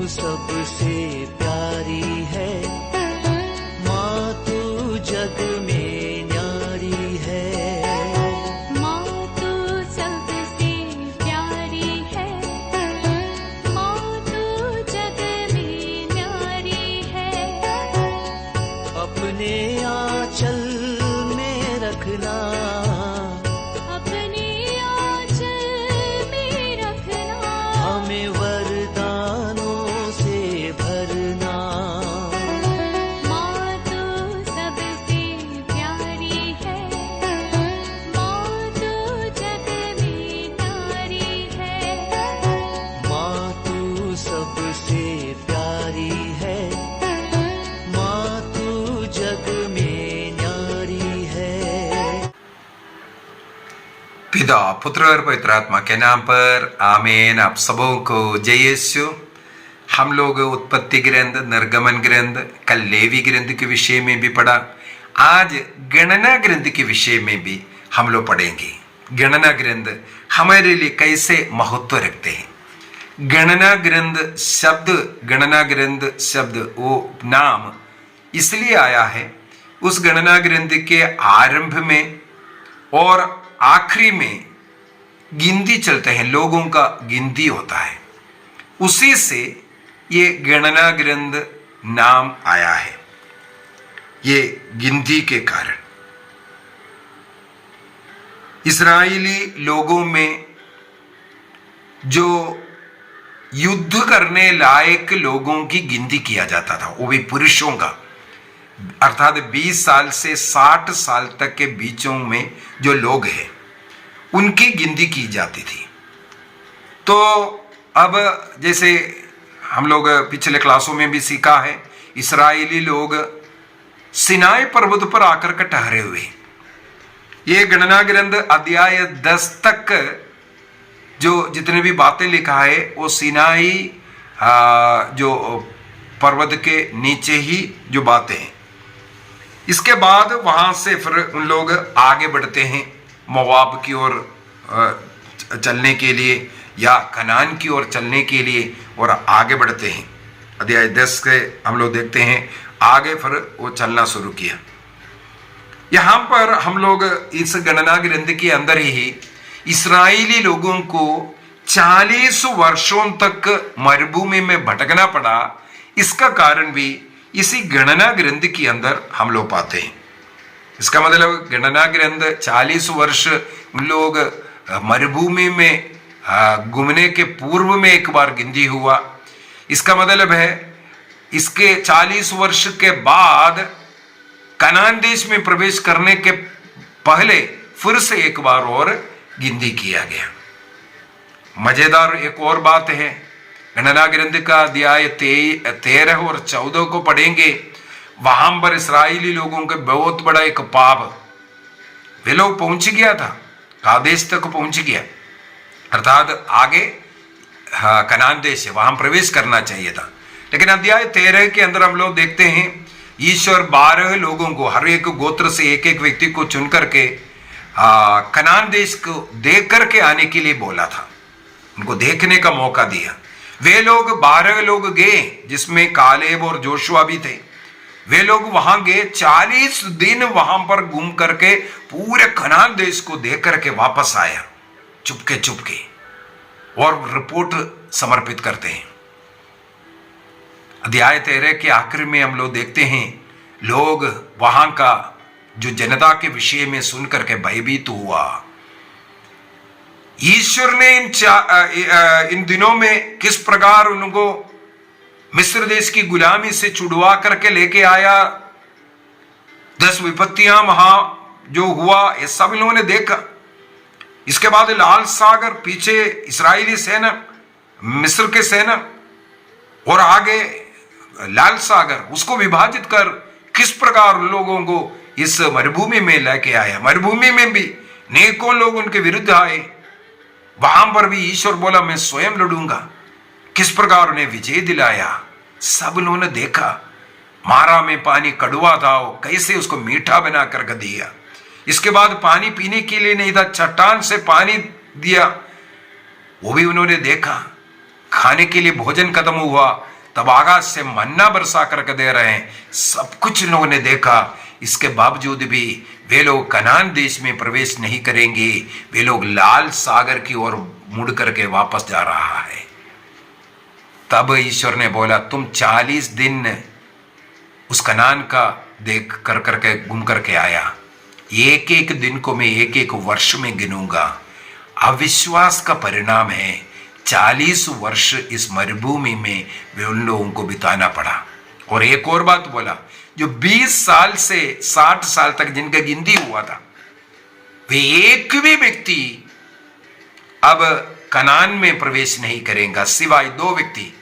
सबसे प्यारी है, माँ तू जग में न्यारी है। माँ तू सबसे प्यारी है, माँ तू जग में न्यारी है। अपने आंचल में रखना, अपने आंचल में रखना, हमें वरदानों से भरना। माँ तू सबसे प्यारी है, माँ तू जग में न्यारी है। माँ तू सबसे प्यारी है, माँ तू जग में न्यारी है। पिता पुत्र और पवित्र आत्मा के नाम पर आमीन। आप सबों को जय यीशु। हम लोग उत्पत्ति ग्रंथ, निर्गमन ग्रंथ, कल लेवी ग्रंथ के विषय में भी पढ़ा। आज गणना ग्रंथ के विषय में भी हम लोग पढ़ेंगे। गणना ग्रंथ हमारे लिए कैसे महत्व रखते हैं। गणना ग्रंथ शब्द वो नाम इसलिए आया है, उस गणना ग्रंथ के आरंभ में और आखिरी में गिनती चलते हैं, लोगों का गिनती होता है, उसी से ये गणना ग्रंथ नाम आया है। ये गिनती के कारण इस्राएली लोगों में जो युद्ध करने लायक लोगों की गिनती किया जाता था, वो भी पुरुषों का, अर्थात 20 साल से 60 साल तक के बीचों में जो लोग हैं उनकी गिनती की जाती थी। तो अब जैसे हम लोग पिछले क्लासों में भी सीखा है, इस्राएली लोग सिनाई पर्वत पर आकर के ठहरे हुए। ये गणना ग्रंथ अध्याय 10 तक जो जितने भी बातें लिखा है वो सिनाई जो पर्वत के नीचे ही जो बातें हैं। इसके बाद वहां से फिर उन लोग आगे बढ़ते हैं मोआब की ओर चलने के लिए या कनान की ओर चलने के लिए, और आगे बढ़ते हैं। अध्याय 10 के हम लोग देखते हैं आगे फिर वो चलना शुरू किया। यहां पर हम लोग इस गणना ग्रंथ के अंदर ही इस्राएली लोगों को 40 वर्षों तक मरुभूमि में भटकना पड़ा। इसका कारण भी इसी गणना ग्रंथ के अंदर हम लोग पाते हैं। इसका मतलब गणना ग्रंथ 40 वर्ष उन लोग मरुभूमि में घूमने के पूर्व में एक बार गिनती हुआ। इसका मतलब है इसके 40 वर्ष के बाद कनान देश में प्रवेश करने के पहले फिर से एक बार और गिनती किया गया। मजेदार एक और बात है, गणना ग्रंथ का अध्याय 13 और 14 को पढ़ेंगे। वहां पर इस्राएली लोगों के बहुत बड़ा एक पाप, वे लोग पहुंच गया था, कादेश तक पहुंच गया, अर्थात आगे कनान देश है, वहां प्रवेश करना चाहिए था। लेकिन अध्याय 13 के अंदर हम लोग देखते हैं ईश्वर 12 लोगों को, हर एक गोत्र से एक एक व्यक्ति को चुन करके कनान देश को देख करके आने के लिए बोला था, उनको देखने का मौका दिया। वे लोग 12 लोग गए, जिसमें कालेब और जोशुआ भी थे। वे लोग वहां गए, 40 दिन वहां पर घूम करके पूरे कनान देश को देख करके वापस आया, चुपके चुपके, और रिपोर्ट समर्पित करते हैं। अध्याय 13 के आखिर में हम लोग देखते हैं लोग वहां का जो जनता के विषय में सुन करके भयभीत हुआ। ईश्वर ने इन दिनों में किस प्रकार उनको मिस्र देश की गुलामी से छुड़वा करके लेके आया, 10 विपत्तियां वहां जो हुआ, ये सब लोगों ने देखा। इसके बाद लाल सागर, पीछे इस्राएली सेना, मिस्र के सेना, और आगे लाल सागर, उसको विभाजित कर किस प्रकार लोगों को इस मरुभूमि में लेके आया। मरुभूमि में भी नेकों लोग उनके विरुद्ध आए, वहां पर भी ईश्वर बोला मैं स्वयं लड़ूंगा। किस प्रकार उन्हें विजय दिलाया, सब लोगों ने देखा। मारा में पानी कड़वा था, कैसे उसको मीठा बना कर दिया। इसके बाद पानी पीने के लिए नहीं था, चट्टान से पानी दिया, वो भी उन्होंने देखा। खाने के लिए भोजन खत्म हुआ, तब आकाश से मन्ना बरसा करके दे रहे हैं, सब कुछ लोगों ने देखा। इसके बावजूद भी वे लोग कनान देश में प्रवेश नहीं करेंगे। वे लोग लाल सागर की ओर मुड़ करके वापस जा रहा है। तब ईश्वर ने बोला, तुम 40 दिन उस कनान का देख कर करके घूम करके आया, एक एक दिन को मैं एक एक वर्ष में गिनूंगा। अविश्वास का परिणाम है 40 वर्ष इस मरुभूमि में वे उन लोगों को बिताना पड़ा। और एक और बात बोला, जो 20 साल से 60 साल तक जिनका गिनती हुआ था, वे एक भी व्यक्ति अब कनान में प्रवेश नहीं करेगा, सिवाय 2 व्यक्ति।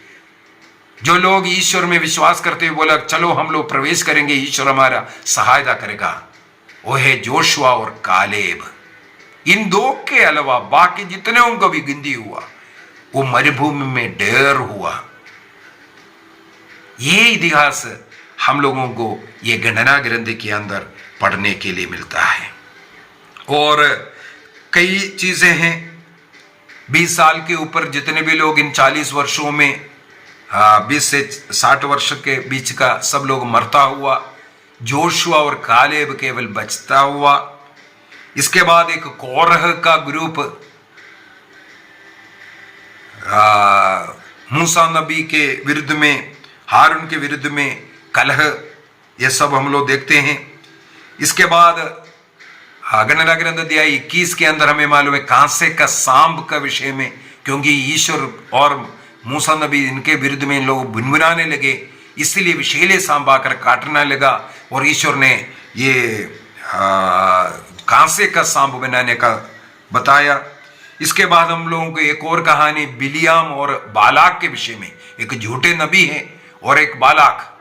जो लोग ईश्वर में विश्वास करते हुए बोला, चलो हम लोग प्रवेश करेंगे, ईश्वर हमारा सहायता करेगा, वो है जोशुआ और कालेब। इन 2 के अलावा बाकी जितने उनको भी गिनती हुआ, वो मरुभूमि में ढेर हुआ। ये इतिहास हम लोगों को ये गणना ग्रंथ के अंदर पढ़ने के लिए मिलता है। और कई चीजें हैं, 20 साल के ऊपर जितने भी लोग इन 40 वर्षों में 20 से 60 वर्ष के बीच का सब लोग मरता हुआ, जोशुआ और कालेब केवल बचता हुआ। इसके बाद एक कोरह का ग्रुप मूसा नबी के विरुद्ध में, हारून के विरुद्ध में कलह, ये सब हम लोग देखते हैं। इसके बाद गणना ग्रंथ अध्याय 21 के अंदर हमें मालूम है कांसे का सांप का विषय में, क्योंकि ईश्वर और मूसा नबी इनके विरुद्ध में इन लोग बुनबुनाने लगे, इसलिए विषैले सांप आकर काटने लगा और ईश्वर ने ये कांसे का सांप बनाने का बताया। इसके बाद हम लोगों को एक और कहानी बिलियाम और बालाक के विषय में, एक झूठे नबी है और एक बालाक,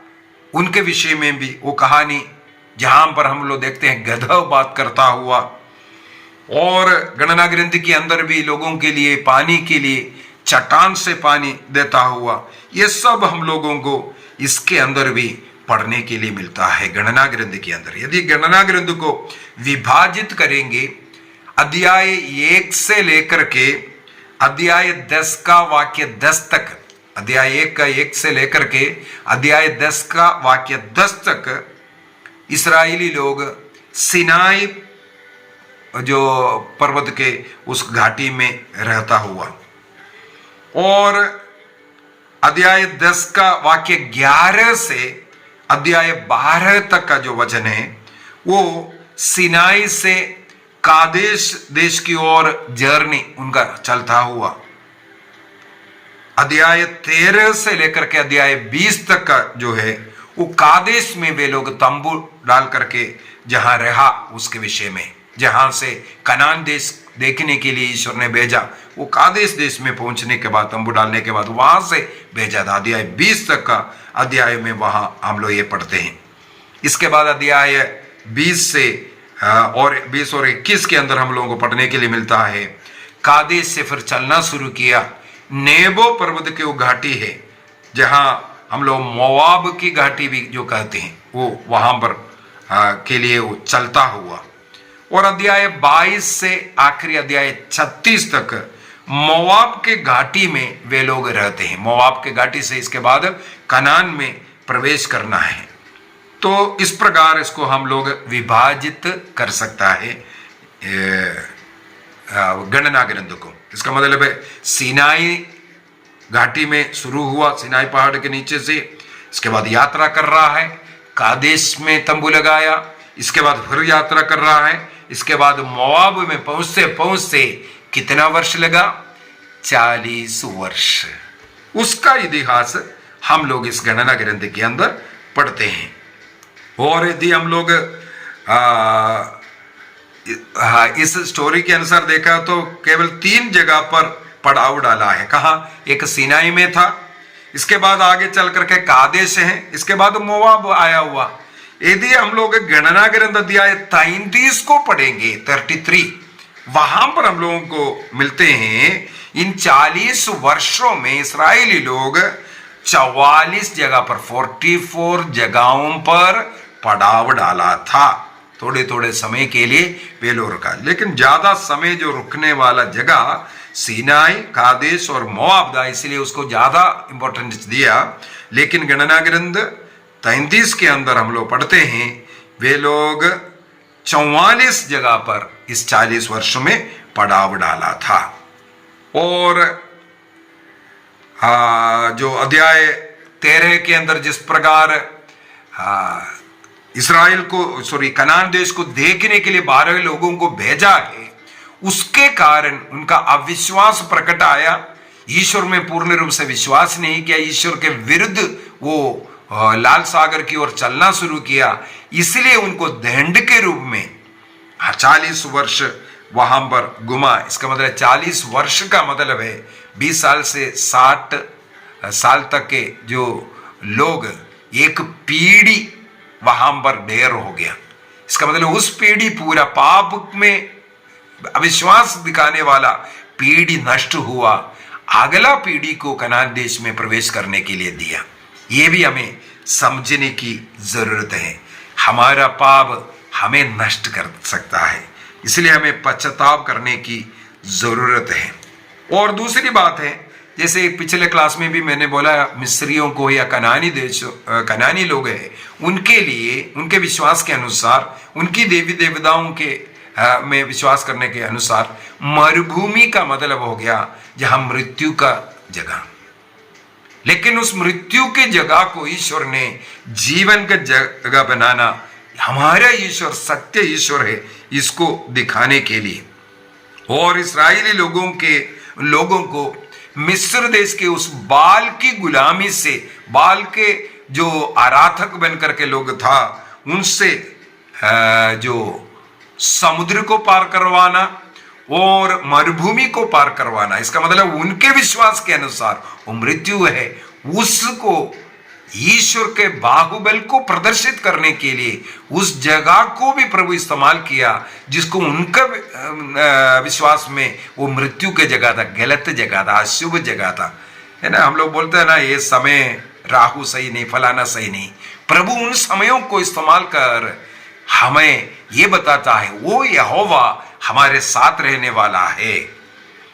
उनके विषय में भी वो कहानी, जहां पर हम लोग देखते हैं गधा बात करता हुआ। और गणना ग्रंथ के अंदर भी लोगों के लिए पानी के लिए चट्टान से पानी देता हुआ, ये सब हम लोगों को इसके अंदर भी पढ़ने के लिए मिलता है गणना ग्रंथ के अंदर। यदि गणना ग्रंथ को विभाजित करेंगे अध्याय 1 से लेकर के अध्याय 10 का वाक्य 10 तक, अध्याय 1 का 1 से लेकर के अध्याय 10 का वाक्य 10 तक इस्राएली लोग सिनाई जो पर्वत के उस घाटी में रहता हुआ, और अध्याय 10 का वाक्य 11 से अध्याय 12 तक का जो वचन है वो सिनाई से कादेश देश की ओर जर्नी उनका चलता हुआ। अध्याय 13 से लेकर के अध्याय 20 तक का जो है वो कादेश में वे लोग तंबू डाल करके जहां रहा उसके विषय में, जहां से कनान देश देखने के लिए ईश्वर ने भेजा, वो कादेश देश में पहुंचने के बाद तंबू डालने के बाद वहां से भेजा था। अध्याय 20 तक का अध्याय में वहां हम लोग ये पढ़ते हैं। इसके बाद अध्याय 20 से और 20 और 21 के अंदर हम लोगों को पढ़ने के लिए मिलता है कादेश से फिर चलना शुरू किया। नेबो पर्वत की वो घाटी है जहां हम लोग मोवाब की घाटी भी जो कहते हैं, वो वहां पर के लिए वो चलता हुआ। और अध्याय 22 से आखिरी अध्याय 36 तक मोवाब के घाटी में वे लोग रहते हैं। मोवाब के घाटी से इसके बाद कनान में प्रवेश करना है। तो इस प्रकार इसको हम लोग विभाजित कर सकता है गणना ग्रंथ को। इसका मतलब है सिनाई घाटी में शुरू हुआ, सिनाई पहाड़ के नीचे से, इसके बाद यात्रा कर रहा है, कादेश में तंबू लगाया, इसके बाद फिर यात्रा कर रहा है, इसके बाद मोआब में पहुंचते कितना वर्ष लगा? 40 वर्ष। उसका इतिहास हम लोग इस गणना ग्रंथ के अंदर पढ़ते हैं। और यदि हम लोग इस स्टोरी के अनुसार देखा तो केवल 3 जगह पर पड़ाव डाला है। कहाँ? एक सिनाई में था, इसके बाद आगे चल करके कादेश है, इसके बाद मोआब आया हुआ। यदि हम लोग गणना ग्रंथ अध्याय 33 को पढ़ेंगे, 33, वहां पर हम लोगों को मिलते हैं इन 40 वर्षों में इस्राएली लोग 44 जगह पर, 44 जगहों पर पड़ाव डाला था। थोड़े थोड़े समय के लिए वे लोग रुका, लेकिन ज्यादा समय जो रुकने वाला जगह सीनाई, कादेश और मोआब था, इसलिए उसको ज्यादा इंपॉर्टेंस दिया। लेकिन गणना ग्रंथ 33 के अंदर हम लोग पढ़ते हैं वे लोग 44 जगह पर इस 40 वर्ष में पड़ाव डाला था। और जो अध्याय 13 के अंदर जिस प्रकार इसराइल को कनान देश को देखने के लिए 12 लोगों को भेजा है, उसके कारण उनका अविश्वास प्रकट आया। ईश्वर में पूर्ण रूप से विश्वास नहीं किया, ईश्वर के विरुद्ध वो लाल सागर की ओर चलना शुरू किया, इसलिए उनको दंड के रूप में 40 वर्ष वहां पर गुमा। इसका मतलब 40 वर्ष का मतलब है 20 साल से 60 साल तक के जो लोग, एक पीढ़ी वहां पर ढेर हो गया। इसका मतलब उस पीढ़ी पूरा पाप में अविश्वास दिखाने वाला पीढ़ी नष्ट हुआ, अगला पीढ़ी को कनान देश में प्रवेश करने के लिए दिया। यह भी हमें समझने की जरूरत है। हमारा पाप हमें नष्ट कर सकता है, इसलिए हमें पश्चाताप करने की जरूरत है। और दूसरी बात है, जैसे पिछले क्लास में भी मैंने बोला, मिस्रियों को या कनानी लोग हैं, उनके लिए उनके विश्वास के अनुसार, उनकी देवी देवताओं के में विश्वास करने के अनुसार मरुभूमि का मतलब हो गया जहां मृत्यु का जगह। लेकिन उस मृत्यु के जगह को ईश्वर ने जीवन का जगह बनाना, हमारा ईश्वर सत्य ईश्वर है, इसको दिखाने के लिए। और इस्राएली लोगों को मिस्र देश के उस बाल की गुलामी से, बाल के जो आराधक बनकर के लोग था, उनसे जो समुद्र को पार करवाना और मरुभूमि को पार करवाना, इसका मतलब उनके विश्वास के अनुसार वो मृत्यु है, उसको ईश्वर के बाहुबल को प्रदर्शित करने के लिए उस जगह को भी प्रभु इस्तेमाल किया, जिसको उनका विश्वास में वो मृत्यु के जगह था, गलत जगह था, अशुभ जगह था, है ना। हम लोग बोलते हैं ना, ये समय राहु सही नहीं, फलाना सही नहीं। प्रभु उन समयों को इस्तेमाल कर हमें ये बताता है वो यहोवा हमारे साथ रहने वाला है।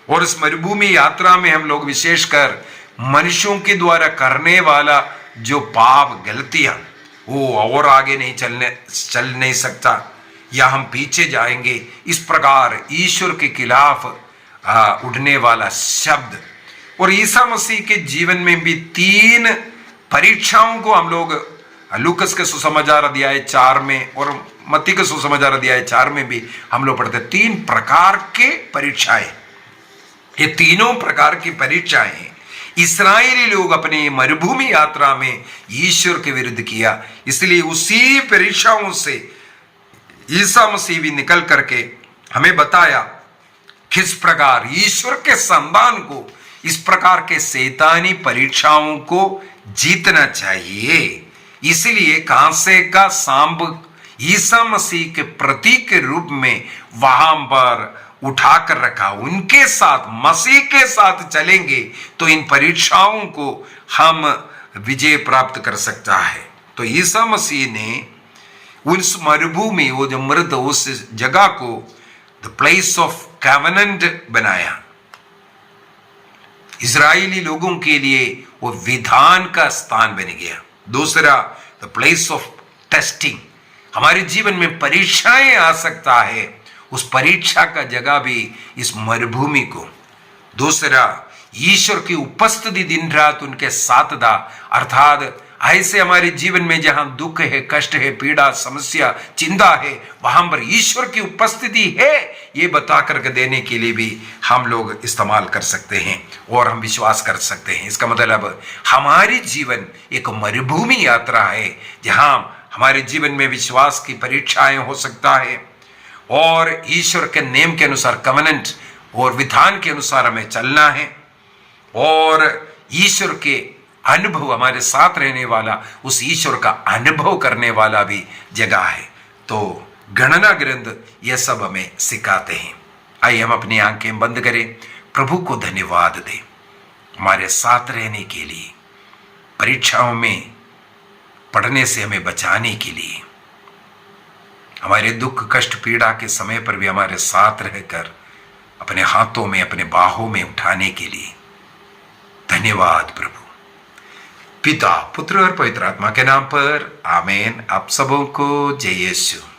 और इस मरुभूमि यात्रा में हम लोग विशेषकर मनुष्यों के द्वारा करने वाला जो पाप गलतियां, वो और आगे नहीं चल नहीं सकता, या हम पीछे जाएंगे। इस प्रकार ईश्वर के खिलाफ उठने वाला शब्द। और ईसा मसीह के जीवन में भी 3 परीक्षाओं को हम लोग लूकस के सुसमाचार अध्याय 4 में और मत्ती के सुसमाचार अध्याय 4 में भी हम लोग पढ़ते हैं। 3 प्रकार के परीक्षाएं, ये तीनों प्रकार की परीक्षाएं इस्राएली लोग अपने मरुभूमि यात्रा में ईश्वर के विरुद्ध किया, इसलिए उसी परीक्षाओं से ईसा मसीह भी निकल करके हमें बताया किस प्रकार ईश्वर के संतान को इस प्रकार के शैतानी परीक्षाओं को जीतना चाहिए। इसलिए कांसे का सांप ईसा मसीह के प्रतीक के रूप में वहां पर उठाकर रखा। उनके साथ, मसीह के साथ चलेंगे तो इन परीक्षाओं को हम विजय प्राप्त कर सकता है। तो ईसा मसीह ने उस मरुभूमि, वो जो मृत, उस जगह को द प्लेस ऑफ कवेनेंट बनाया। इजरायली लोगों के लिए वो विधान का स्थान बन गया। दूसरा, द प्लेस ऑफ टेस्टिंग, हमारे जीवन में परीक्षाएं आ सकता है, उस परीक्षा का जगह भी इस मरुभूमि को। दूसरा, ईश्वर की उपस्थिति दिन रात उनके साथ था, अर्थात ऐसे हमारे जीवन में जहां दुख है, कष्ट है, पीड़ा, समस्या, चिंता है, वहां पर ईश्वर की उपस्थिति है, ये बता करके देने के लिए भी हम लोग इस्तेमाल कर सकते हैं और हम विश्वास कर सकते हैं। इसका मतलब हमारी जीवन एक मरुभूमि यात्रा है, जहां हमारे जीवन में विश्वास की परीक्षाएं हो सकता है और ईश्वर के नियम के अनुसार, कवेनेंट और विधान के अनुसार हमें चलना है, और ईश्वर के अनुभव, हमारे साथ रहने वाला, उस ईश्वर का अनुभव करने वाला भी जगह है। तो गणना ग्रंथ यह सब हमें सिखाते हैं। आइए हम अपनी आंखें बंद करें, प्रभु को धन्यवाद दें हमारे साथ रहने के लिए, परीक्षाओं में पढ़ने से हमें बचाने के लिए, हमारे दुख, कष्ट, पीड़ा के समय पर भी हमारे साथ रहकर अपने हाथों में, अपने बाहों में उठाने के लिए। धन्यवाद प्रभु। पिता, पुत्र और पवित्र आत्मा के नाम पर आमीन। आप सबों को जय यीशु।